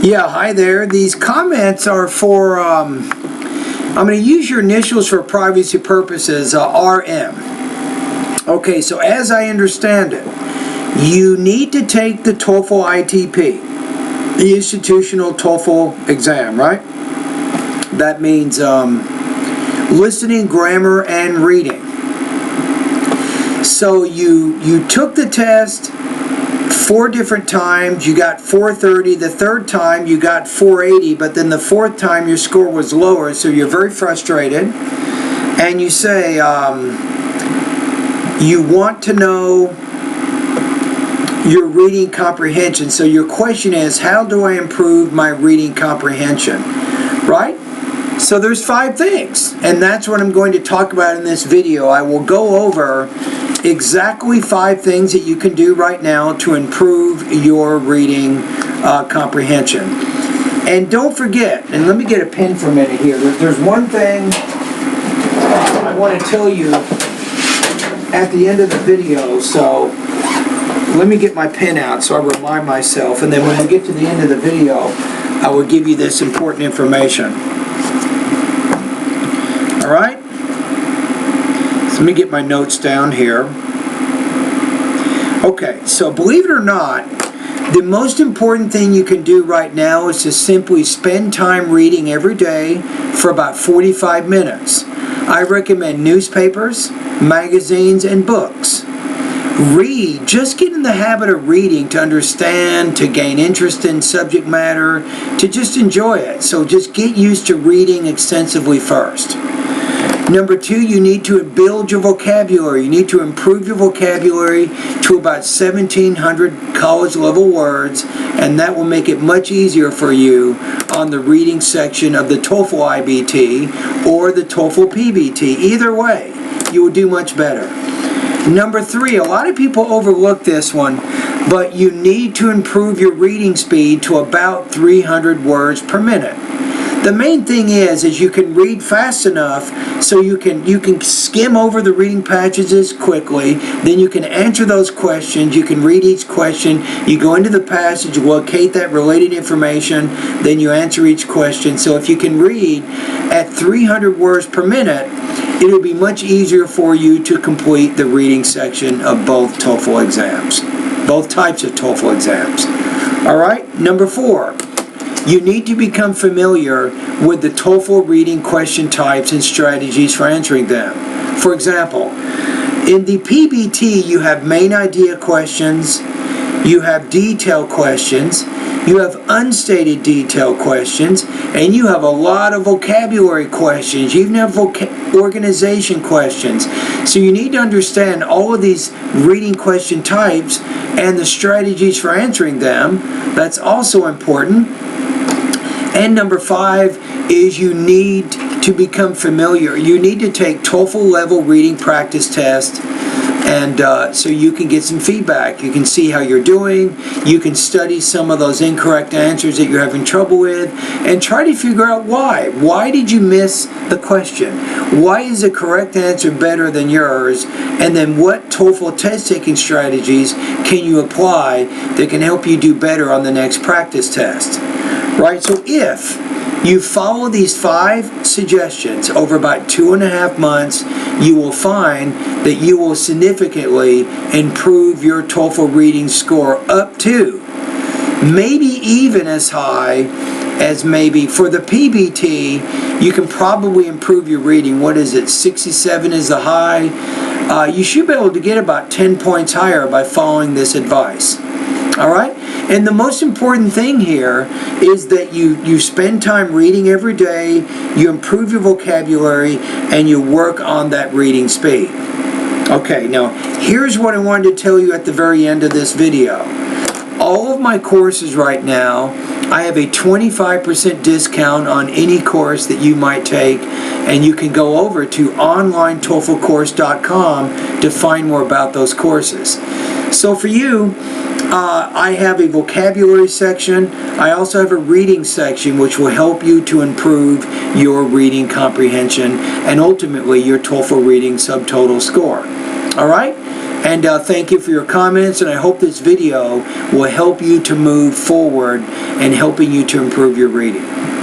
Yeah, hi there. These comments are for, I'm going to use your initials for privacy purposes, RM. Okay, so as I understand it, you need to take the TOEFL ITP, the institutional TOEFL exam, right? That means listening, grammar, and reading. So you took the test 4 different times, you got 430, the third time you got 480, but then the fourth time your score was lower, so you're very frustrated, and you say you want to know your reading comprehension. So your question is, how do I improve my reading comprehension, right? So there's 5 things, and that's what I'm going to talk about in this video. I will go over exactly 5 things that you can do right now to improve your reading comprehension. And don't forget, and let me get a pen for a minute here, there's one thing I want to tell you at the end of the video, so let me get my pen out so I remind myself, and then when we get to the end of the video, I will give you this important information. Alright? So let me get my notes down here. Okay, so believe it or not, the most important thing you can do right now is to simply spend time reading every day for about 45 minutes. I recommend newspapers, magazines, and books. Read, just get in the habit of reading to understand, to gain interest in subject matter, to just enjoy it. So just get used to reading extensively first. Number 2, you need to build your vocabulary. You need to improve your vocabulary to about 1,700 college level words, and that will make it much easier for you on the reading section of the TOEFL IBT or the TOEFL PBT. Either way, you will do much better. Number 3, a lot of people overlook this one, but you need to improve your reading speed to about 300 words per minute. The main thing is you can read fast enough so you can skim over the reading passages quickly, then you can answer those questions, you can read each question, you go into the passage, locate that related information, then you answer each question. So if you can read at 300 words per minute, it will be much easier for you to complete the reading section of both TOEFL exams, both types of TOEFL exams. Alright, number 4. You need to become familiar with the TOEFL reading question types and strategies for answering them. For example, in the PBT you have main idea questions, you have detail questions, you have unstated detail questions, and you have a lot of vocabulary questions. You even have organization questions. So you need to understand all of these reading question types and the strategies for answering them. That's also important. And number 5 is you need to become familiar. You need to take TOEFL level reading practice tests, and so you can get some feedback. You can see how you're doing. You can study some of those incorrect answers that you're having trouble with and try to figure out why. Why did you miss the question? Why is the correct answer better than yours? And then what TOEFL test taking strategies can you apply that can help you do better on the next practice test? Right, so if you follow these 5 suggestions over about 2.5 months, you will find that you will significantly improve your TOEFL reading score up to maybe even as high as maybe for the PBT. You can probably improve your reading. What is it? 67 is the high. You should be able to get about 10 points higher by following this advice. Alright? And the most important thing here is that you spend time reading every day, you improve your vocabulary, and you work on that reading speed. Okay, now here's what I wanted to tell you at the very end of this video. All of my courses right now, I have a 25% discount on any course that you might take, and you can go over to onlinetoeflcourse.com to find more about those courses. So for you, I have a vocabulary section. I also have a reading section which will help you to improve your reading comprehension and ultimately your TOEFL reading subtotal score. Alright? And thank you for your comments, and I hope this video will help you to move forward and helping you to improve your reading.